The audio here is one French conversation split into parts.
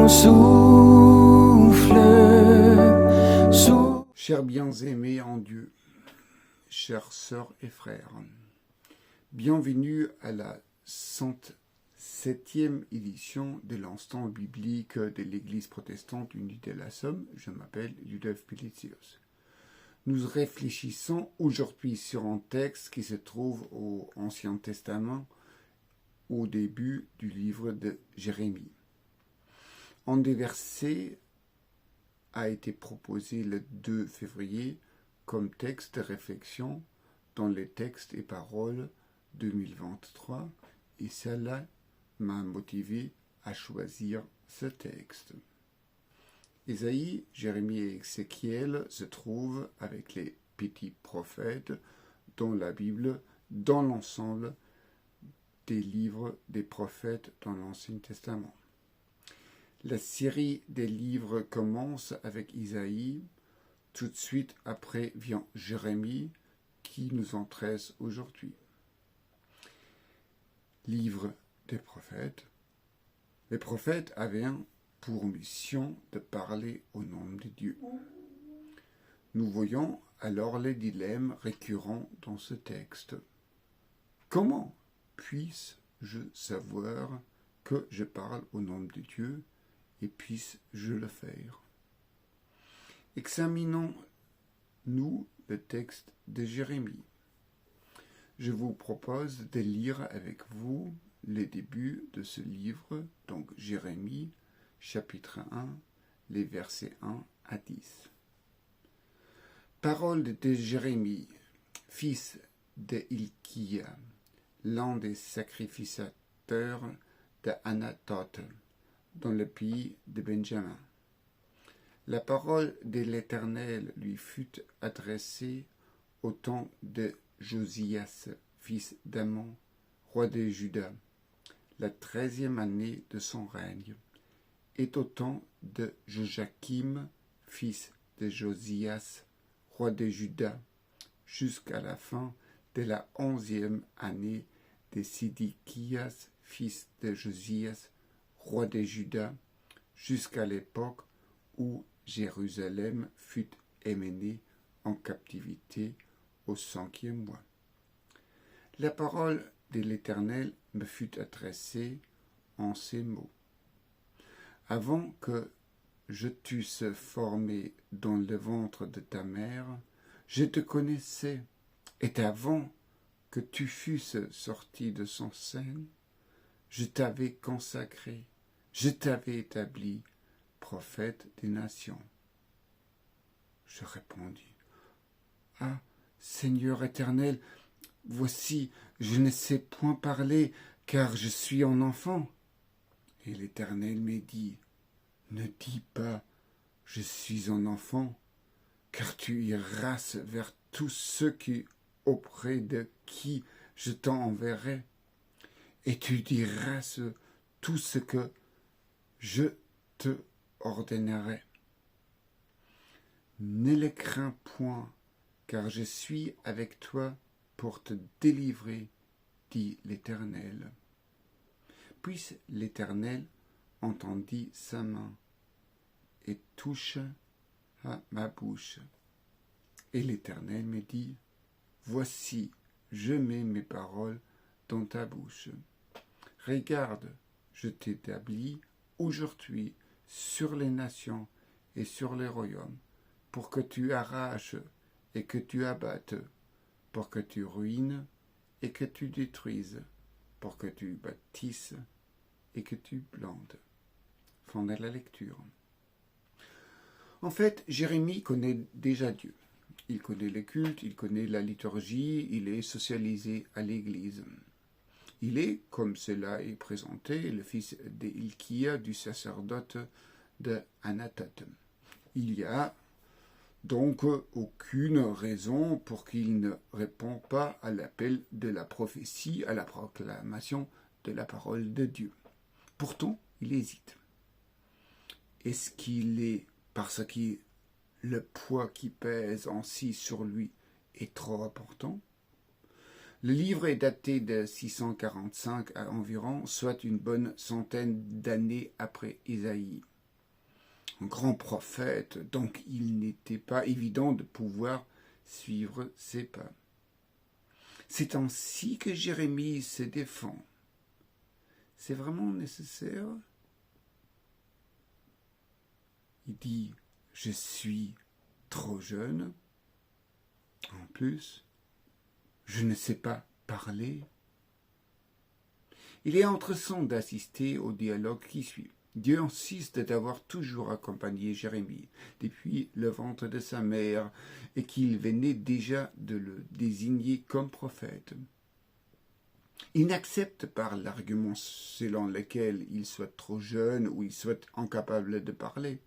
mon souffle, souffle. Chers bien-aimés en Dieu, chères sœurs et frères, bienvenue à la 107e édition de l'instant biblique de l'Église protestante unie de la Somme. Je m'appelle Ludov Pilitsios. Nous réfléchissons aujourd'hui sur un texte qui se trouve au Ancien Testament, au début du livre de Jérémie. Un des versets a été proposé le 2 février comme texte de réflexion dans les textes et paroles 2023 et cela m'a motivé à choisir ce texte. Ésaïe, Jérémie et Ézéchiel se trouvent avec les petits prophètes dans la Bible, dans l'ensemble des livres des prophètes dans l'Ancien Testament. La série des livres commence avec Isaïe. Tout de suite après vient Jérémie qui nous intéresse aujourd'hui. Livre des prophètes. Les prophètes avaient pour mission de parler au nom de Dieu. Nous voyons alors les dilemmes récurrents dans ce texte. Comment puis-je savoir que je parle au nom de Dieu et puisse-je le faire? Examinons-nous le texte de Jérémie. Je vous propose de lire avec vous le début de ce livre, donc Jérémie, chapitre 1, les versets 1 à 10. Parole de Jérémie, fils de Hilkia, l'un des sacrificateurs de Anathoth, dans le pays de Benjamin. La parole de l'Éternel lui fut adressée au temps de Josias, fils d'Amon, roi de Juda, la 13e année de son règne, et au temps de Joachim, fils de Josias, roi de Juda, jusqu'à la fin de la 11e année de Sédéchias, fils de Josias, roi de Juda, jusqu'à l'époque où Jérusalem fut emmenée en captivité au 5e mois. La parole de l'Éternel me fut adressée en ces mots. Avant que je t'eusse formé dans le ventre de ta mère, je te connaissais, et avant que tu fusses sorti de son sein, je t'avais consacré, je t'avais établi prophète des nations. Je répondis, « Ah, Seigneur éternel, voici, je ne sais point parler, car je suis un enfant. » Et l'Éternel me dit, « Ne dis pas, je suis un enfant, car tu iras vers tous ceux auprès de qui je t'enverrai, et tu diras tout ce que je te ordonnerai. Ne les crains point, car je suis avec toi pour te délivrer, dit l'Éternel. » Puis l'Éternel entendit sa main et toucha à ma bouche. Et l'Éternel me dit, « Voici, je mets mes paroles dans ta bouche. Regarde, je t'établis aujourd'hui sur les nations et sur les royaumes, pour que tu arraches et que tu abattes, pour que tu ruines et que tu détruises, pour que tu bâtisses et que tu plantes. » Fin de la lecture. En fait, Jérémie connaît déjà Dieu. Il connaît le culte, il connaît la liturgie, il est socialisé à l'Église. Il est, comme cela est présenté, le fils de Hilkia, du sacerdoce de Anathoth. Il y a donc aucune raison pour qu'il ne répond pas à l'appel de la prophétie, à la proclamation de la parole de Dieu. Pourtant, il hésite. Est-ce qu'il est parce que le poids qui pèse ainsi sur lui est trop important? Le livre est daté de 645 à environ, soit une bonne centaine d'années après Isaïe. un grand prophète, donc il n'était pas évident de pouvoir suivre ses pas. C'est ainsi que Jérémie se défend. C'est vraiment nécessaire? Il dit, je suis trop jeune. En plus, je ne sais pas parler. Il est intéressant d'assister au dialogue qui suit. Dieu insiste d'avoir toujours accompagné Jérémie depuis le ventre de sa mère et qu'il venait déjà de le désigner comme prophète. Il n'accepte pas l'argument selon lequel il soit trop jeune ou il soit incapable de parler.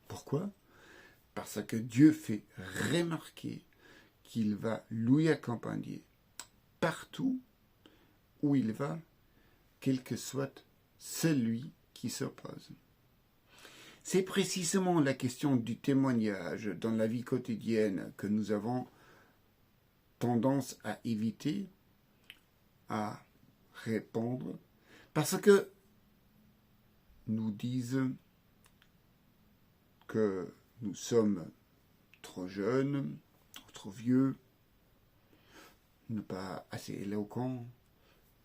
Pourquoi? Parce que Dieu fait remarquer qu'il va lui accompagner partout où il va, quel que soit celui qui s'oppose. C'est précisément la question du témoignage dans la vie quotidienne que nous avons tendance à éviter, à répondre, parce que nous disent que nous sommes trop jeunes, trop vieux, ne pas assez éloquents,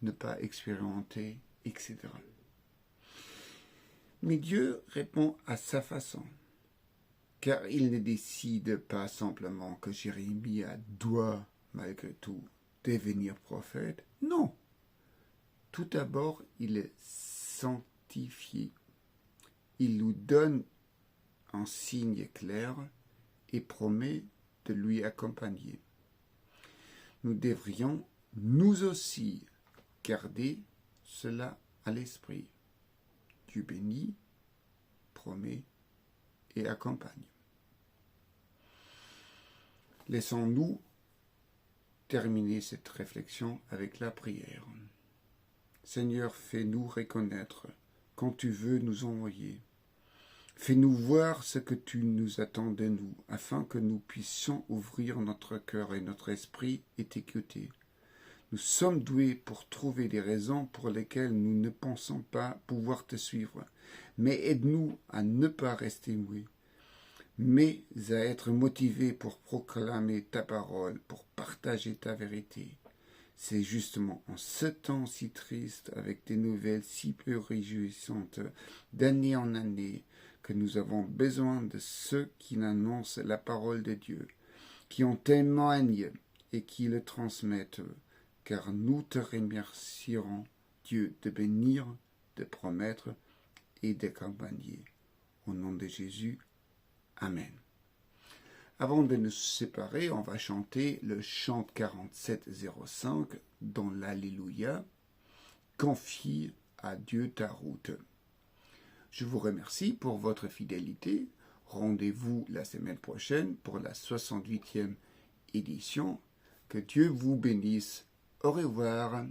ne pas expérimentés, etc. Mais Dieu répond à sa façon, car il ne décide pas simplement que Jérémie doit, malgré tout, devenir prophète. Non. Tout d'abord, il est sanctifié. Il nous donne un signe clair et promet de lui accompagner. Nous devrions, nous aussi, garder cela à l'esprit. Dieu bénit, promet et accompagne. Laissons-nous terminer cette réflexion avec la prière. Seigneur, fais-nous reconnaître quand tu veux nous envoyer. Fais-nous voir ce que tu nous attends de nous, afin que nous puissions ouvrir notre cœur et notre esprit et t'écouter. Nous sommes doués pour trouver des raisons pour lesquelles nous ne pensons pas pouvoir te suivre, mais aide-nous à ne pas rester muets, mais à être motivés pour proclamer ta parole, pour partager ta vérité. C'est justement en ce temps si triste, avec des nouvelles si peu réjouissantes, d'année en année, que nous avons besoin de ceux qui annoncent la parole de Dieu, qui en témoignent et qui le transmettent, car nous te remercierons, Dieu, de bénir, de promettre et d'accompagner. Au nom de Jésus, Amen. Avant de nous séparer, on va chanter le chant 4705 dans l'Alléluia. Confie à Dieu ta route. Je vous remercie pour votre fidélité. Rendez-vous la semaine prochaine pour la 68e édition. Que Dieu vous bénisse. Au revoir.